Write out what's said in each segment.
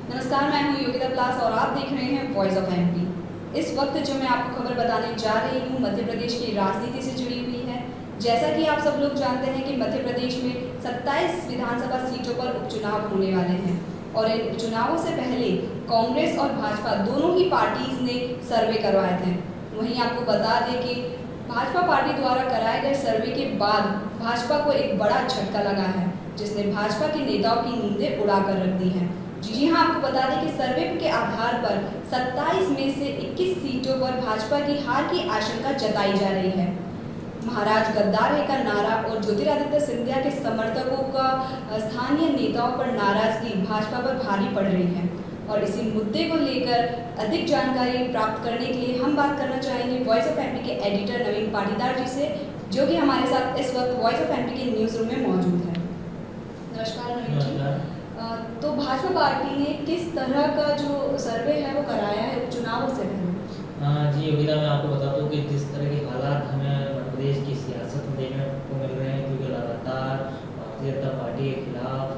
नमस्कार, मैं हूं योगिता प्लास और आप देख रहे हैं वॉइस ऑफ एमपी। इस वक्त जो मैं आपको खबर बताने जा रही हूं मध्य प्रदेश की राजनीति से जुड़ी हुई है। जैसा कि आप सब लोग जानते हैं कि मध्य प्रदेश में 27 विधानसभा सीटों पर उपचुनाव होने वाले हैं और इन उपचुनावों से पहले कांग्रेस और भाजपा दोनों ही पार्टीज ने सर्वे करवाए थे। वहीं आपको बता दें कि भाजपा पार्टी द्वारा कराए गए सर्वे के बाद भाजपा को एक बड़ा झटका लगा है, जिसने भाजपा के नेताओं की नींदें उड़ा कर रख दी हैं। जी हाँ, आपको बता दें कि सर्वे के आधार पर 27 में से 21 सीटों पर भाजपा की हार की आशंका जताई जा रही है। महाराज गद्दार है का नारा और ज्योतिरादित्य सिंधिया के समर्थकों का स्थानीय नेताओं पर नाराजगी भाजपा पर भारी पड़ रही है और इसी मुद्दे को लेकर अधिक जानकारी प्राप्त करने के लिए हम बात करना चाहेंगे वॉइस ऑफ एमपी के एडिटर नवीन पाटीदार जी से, जो कि हमारे साथ इस वक्त वॉइस ऑफ एमपी के न्यूज़ रूम में मौजूद है। नमस्कार नवीन जी। तो भाजपा पार्टी ने किस तरह का जो सर्वे है वो कराया है उपचुनावों से पहले? जी योगिता, मैं आपको बता दूं कि जिस तरह के हालात हमें मध्य प्रदेश की सियासत में देखने को मिल रहे हैं, क्योंकि लगातार भारतीय जनता पार्टी के खिलाफ,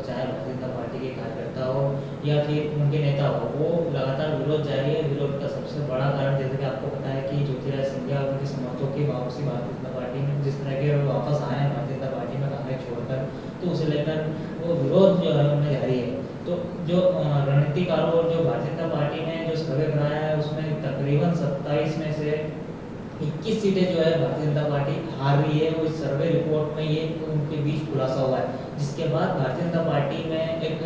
चाहे भारतीय जनता पार्टी के कार्यकर्ता हो या फिर उनके नेता हो, वो लगातार विरोध जारी है। विरोध का सबसे बड़ा कारण, जैसे कि आपको पता है कि ज्योतिरादित्य सिंधिया और उनके समर्थकों की वापसी भारतीय जनता पार्टी में, जिस तरह के वापस आए हैं भारतीय जनता पार्टी में कांग्रेस छोड़कर, तो उसे लेकर वो विरोध जो है उनमें जारी है। तो जो रणनीतिकारों और जो भारतीय जनता पार्टी ने जो सर्वे कराया है, उसमें तकरीबन 27 में से 21 सीटें जो है भारतीय जनता पार्टी हार रही है। वो इस सर्वे रिपोर्ट में ये उनके बीच खुलासा हुआ है, जिसके बाद भारतीय जनता पार्टी में एक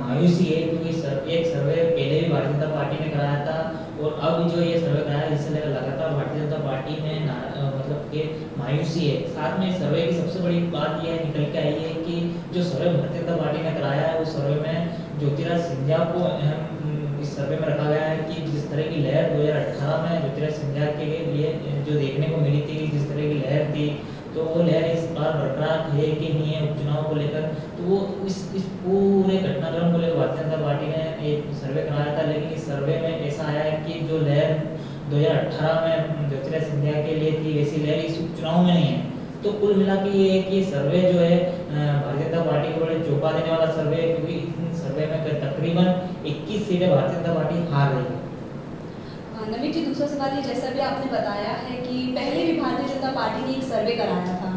मायूसी है, क्योंकि एक सर्वे पहले भी भारतीय जनता पार्टी ने कराया था और अब जो ये सर्वे कराया है, इससे लगातार भारतीय जनता पार्टी में मतलब कि मायूसी है। साथ में सर्वे की सबसे बड़ी बात यह निकल के आई है कि जो सर्वे भारतीय जनता पार्टी ने कराया है, उस सर्वे में ज्योतिरादित्य सिंधिया को इस सर्वे में रखा गया है कि जिस तरह की लहर 2018 में ज्योतिरादित्य सिंधिया के लिए जो देखने को मिली थी, जिस तरह की लहर थी, तो वो लहर इस बार बरकरार है कि नहीं है उपचुनाव को लेकर। तो वो इस पूरे घटनाक्रम को लेकर भारतीय जनता पार्टी ने एक सर्वे कराया था, लेकिन इस सर्वे में ऐसा आया है कि जो लहर 2018 में ज्योतिरादित्य सिंधिया के लिए थी, वैसी लहर इस उपचुनाव में नहीं है। तो कुल मिला के ये है कि सर्वे जो है भारतीय जनता पार्टी को बड़े चौंका देने वाला सर्वे है, क्योंकि इस सर्वे में तकरीबन 21 सीटें भारतीय जनता पार्टी हार रही है। नवीन जी, दूसरा सवाल ये, जैसा भी आपने बताया है कि पहले भी भारतीय जनता पार्टी ने एक सर्वे कराया था,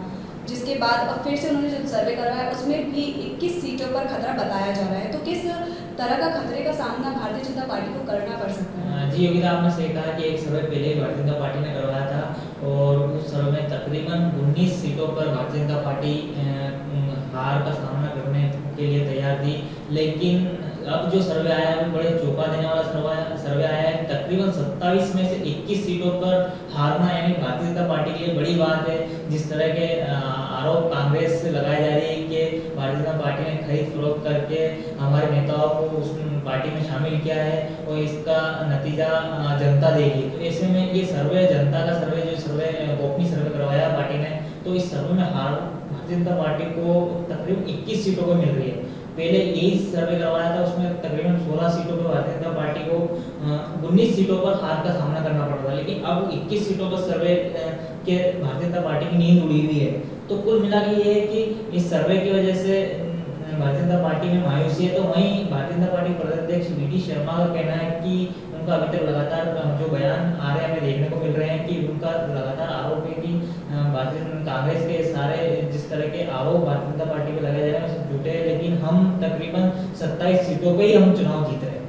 जिसके बाद अब फिर से उन्होंने जो सर्वे करवाया उसमें भी 21 सीटों पर खतरा बताया जा रहा है। तो किस तरह का खतरे का सामना भारतीय जनता पार्टी को करना पड़ सकता है? जी योगिता, आपने सही कहा कि एक सर्वे पहले ही भारतीय जनता पार्टी ने करवाया था और उस सर्वे में तकरीबन 19 सीटों पर भारतीय जनता पार्टी हार का सामना करने के लिए तैयार थी। लेकिन अब जो सर्वे आया है वो बड़े चौंका देने वाला सर्वे आया है। तकरीबन 27 में से 21 सीटों पर हारना यानी भारतीय जनता पार्टी के लिए बड़ी बात है। जिस तरह के आरोप कांग्रेस से लगाए जा रही है कि भारतीय जनता पार्टी ने खरीद फरोख्त करके हमारे नेताओं को उस पार्टी में शामिल किया है और इसका नतीजा जनता देगी। तो ऐसे में ये सर्वे, जनता का सर्वे, जो सर्वे गोपनीय सर्वे करवाया पार्टी ने, तो इस सर्वे में हार भारतीय जनता पार्टी को तकरीबन 21 सीटों को मिल रही है। पहले यही सर्वे करवाया था, उसमें तकरीबन 16 सीटों पर भारतीय जनता पार्टी को 19 सीटों पर हार का सामना करना पड़ रहा था, लेकिन अब 21 सीटों पर सर्वे के भारतीय जनता पार्टी की नींद उड़ी हुई है। तो कुल मिला के ये है कि इस सर्वे की वजह से भारतीय जनता पार्टी में मायूसी है। तो वहीं भारतीय जनता पार्टी प्रदेश अध्यक्ष वी.डी. शर्मा का कहना है कि उनका अभी तक लगातार जो बयान आ रहे हैं हमें देखने को मिल रहे हैं कि उनका लगातार आरोप है कि भारतीय कांग्रेस के सारे जिस तरह के आरोप भारतीय जनता पार्टी पे लगाए जा रहे हैं सब झूठे हैं, लेकिन हम तकरीबन 27 सीटों पे ही हम चुनाव जीत रहे हैं।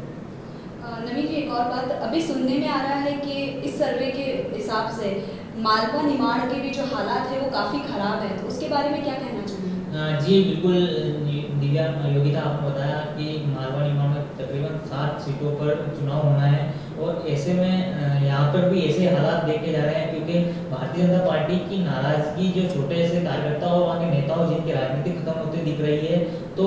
नवीन जी, एक और बात अभी सुनने में आ रहा है कि इस सर्वे के हिसाब से मालवा निमाड़ के भी जो हालात है वो काफ़ी खराब है, तो उसके बारे में क्या कहना चाहिए? जी बिल्कुल दिव्या, योगिता आपने बताया कि मालवा निमाड़ में तकरीबन 7 सीटों पर चुनाव होना है और ऐसे में यहाँ पर भी ऐसे हालात देखे जा रहे हैं, क्योंकि भारतीय जनता पार्टी की नाराजगी जो छोटे से कार्यकर्ता और वहाँ के नेताओं जिनकी राजनीति खत्म होती दिख रही है, तो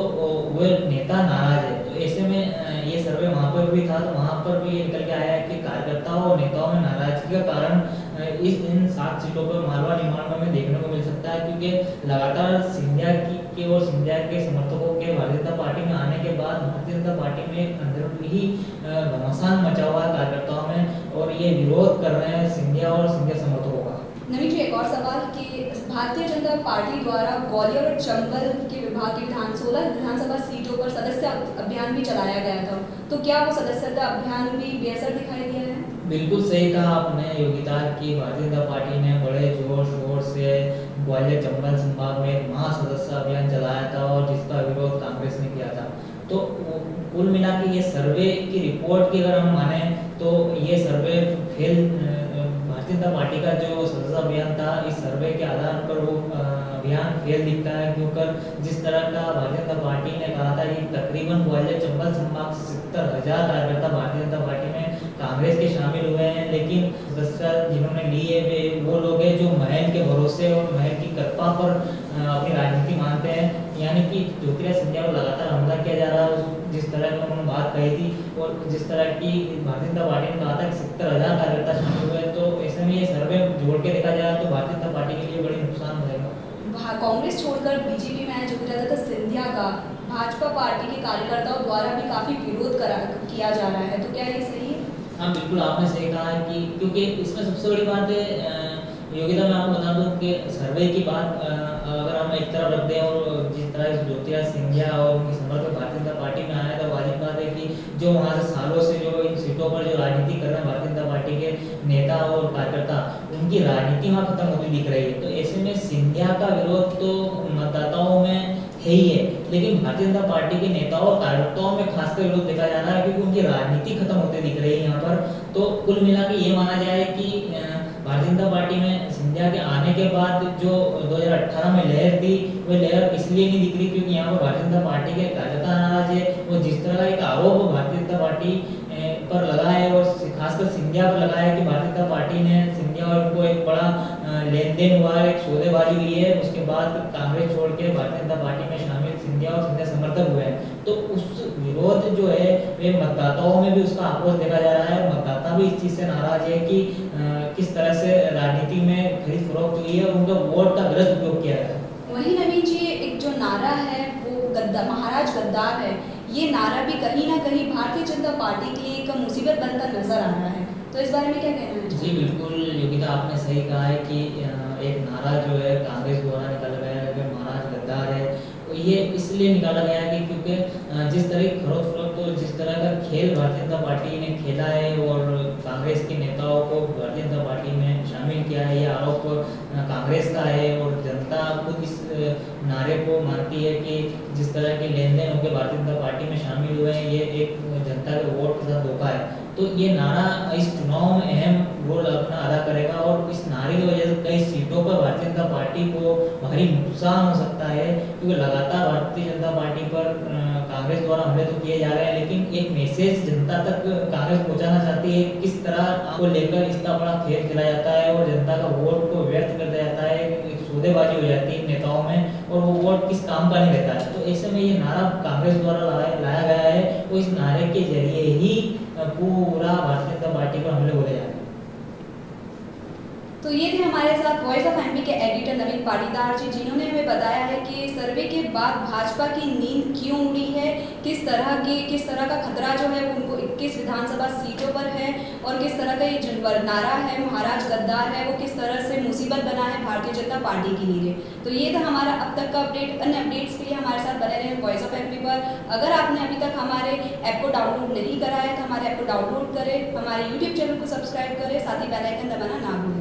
वो नेता नाराज है। तो ऐसे में ये सर्वे वहाँ पर भी था, तो वहाँ पर भी ये निकल के आया है कि कार्यकर्ताओं और नेताओं में नाराजगी का कारण इन 7 सीटों पर मालवा निमाड़ में देखने को मिल सकता है, क्योंकि लगातार सिंधिया के और सिंधिया के समर्थकों के भारतीय जनता पार्टी में आने के बाद भारतीय जनता पार्टी में अंदर ही घमासान मचा हुआ है कार्यकर्ताओं में और ये विरोध कर रहे हैं सिंधिया और सिंधिया समर्थकों का। नवीन जी, एक और सवाल कि भारतीय जनता पार्टी द्वारा ग्वालियर और चंबल के विभाग की 16 विधानसभा सीटों पर सदस्य अभियान भी चलाया गया था, तो क्या वो सदस्यता अभियान भी बेअसर दिखाई दिया है? बिल्कुल सही कहा आपने योगिता की भारतीय जनता पार्टी ने बड़े जोर शोर से ग्वालियर चंबल संभाग में एक महासदस्य अभियान चलाया था और जिसका विरोध कांग्रेस ने किया था। तो कुल मिला के ये सर्वे की रिपोर्ट की अगर हम माने तो ये सर्वे फेल, भारतीय जनता पार्टी का जो सदस्य अभियान था इस सर्वे के आधार पर वो अभियान फेल दिखता है, क्योंकि जिस तरह का भारतीय जनता पार्टी ने कहा था कि तकरीबन ग्वालियर चंबल संभाग से 70,000 कार्यकर्ता भारतीय जनता पार्टी में कांग्रेस के शामिल हुए हैं, लेकिन सदस्य जिन्होंने लिए वे वो लोग हैं जो महल के भरोसे और महल की कृपा पर अपनी राजनीति मानते हैं। यानी कि ज्योतिरादित्य सिंधिया को लगातार हमला किया जा रहा है, जिस तरह की उन्होंने बात कही थी और जिस तरह की भारतीय जनता पार्टी ने कहा था कि 70,000 कार्यकर्ता शामिल हुए, तो ऐसे में ये सर्वे जोड़ के देखा जाए तो भारतीय जनता पार्टी के लिए बड़ी नुकसान हो जाएगा। कांग्रेस छोड़कर बीजेपी में आए ज्योतिरादित्य सिंधिया का भाजपा पार्टी के कार्यकर्ताओं द्वारा भी काफी विरोध किया जा रहा है, तो क्या ये सही है? हाँ बिल्कुल, आपने सही कहा है कि क्योंकि इसमें सबसे बड़ी बात है योगिता, मैं आपको बता दूं कि सर्वे की बात अगर हम एक तरफ रख दें और जिस तरह ज्योतिरादित्य सिंधिया और उनकी समर्थक भारतीय जनता पार्टी में आया था, वाजिब बात है कि जो वहाँ से सालों से जो इन सीटों पर जो राजनीति कर रहे हैं भारतीय जनता पार्टी के नेता और कार्यकर्ता, उनकी राजनीति वहाँ खत्म होती दिख रही है। तो ऐसे में सिंधिया का विरोध तो मतदाताओं में है ही है, लेकिन भारतीय जनता पार्टी के नेताओं और कार्यकर्ताओं में खासकर विरोध देखा जा रहा है क्योंकि उनकी राजनीति खत्म होते दिख रही है यहाँ पर। तो कुल मिला के ये माना जाए कि भारतीय जनता पार्टी में सिंधिया के आने के बाद जो 2018 में लहर थी वो लहर इसलिए नहीं दिख रही क्योंकि यहाँ पर भारतीय जनता पार्टी के कार्यकर्ता नाराज है। वो जिस तरह का एक आरोप भारतीय जनता पार्टी पर लगा है और खासकर सिंधिया पर लगा है कि भारतीय जनता पार्टी ने सिंधिया और उनको एक बड़ा लेन देन हुआ है, एक सौदेबाजी हुई है, उसके बाद कांग्रेस छोड़ के भारतीय जनता पार्टी में शामिल सिंधिया और सिंधिया समर्थक हुए हैं। तो उस विरोध जो है वे मतदाताओं में भी उसका आक्रोश देखा जा रहा है। मतदाता भी इस चीज़ से नाराज है कि किस तरह से राजनीति में खरीद फरोख्त हुई है और उनका वोट का गलत उपयोग किया गया। वही नवीन जी, एक जो नारा है वो महाराज गद्दार है, ये नारा भी कहीं ना कहीं भारतीय जनता पार्टी के लिए एक मुसीबत बनकर नजर आ रहा है, तो इस बारे में क्या कहना है? जी बिल्कुल योगिता, आपने सही कहा है कि एक नारा जो है कांग्रेस द्वारा निकाला गया है कि महाराज गद्दार है, ये इसलिए निकाला गया है कि क्योंकि जिस तरह की खरोच फरोख्त और जिस तरह का खेल भारतीय जनता पार्टी ने खेला है और कांग्रेस के नेताओं को भारतीय जनता पार्टी में शामिल किया है, ये आरोप कांग्रेस का है और जनता खुद इस नारे को मानती है कि जिस तरह के लेन देन होकर भारतीय जनता पार्टी में शामिल हुए हैं ये एक जनता के वोट के साथ धोखा है। तो ये नारा इस चुनाव में अहम रोल अपना अदा करेगा और इस नारे की वजह से कई सीटों पर भारतीय जनता पार्टी को भारी नुकसान हो सकता है, क्योंकि लगातार भारतीय जनता पार्टी पर कांग्रेस द्वारा हमले तो किए जा रहे हैं, लेकिन एक मैसेज जनता तक कांग्रेस पहुंचाना चाहती है किस तरह को लेकर इतना बड़ा खेल खेला जाता है और जनता का वोट को व्यर्थ कर दिया जाता है, एक सौदेबाजी हो जाती है नेताओं में और वो वोट किस काम का नहीं रहता है। तो ऐसे में ये नारा कांग्रेस द्वारा लाया गया है, तो इस नारे के जरिए ही पूरा भारतीय जनता पार्टी पर हमले बोले जा रहे हैं। तो ये थे हमारे साथ वॉइस ऑफ एमपी के एडिटर नवीन पाटीदार जी, जिन्होंने हमें बताया है कि सर्वे के बाद भाजपा की नींद क्यों उड़ी है, किस तरह का खतरा जो है वो उनको 21 विधानसभा सीटों पर है और किस तरह का ये नारा है महाराज गद्दार है वो किस तरह से मुसीबत बना है भारतीय जनता पार्टी के लिए। तो ये था हमारा अब तक का अपडेट। अन्य अपडेट्स के लिए हमारे साथ बने रहे वॉइस ऑफ एमपी पर। अगर आपने अभी तक हमारे ऐप को डाउनलोड नहीं करा है तो हमारे ऐप को डाउनलोड करें, हमारे यूट्यूब चैनल को सब्सक्राइब करें, साथ ही बेल आइकन दबाना ना भूलें।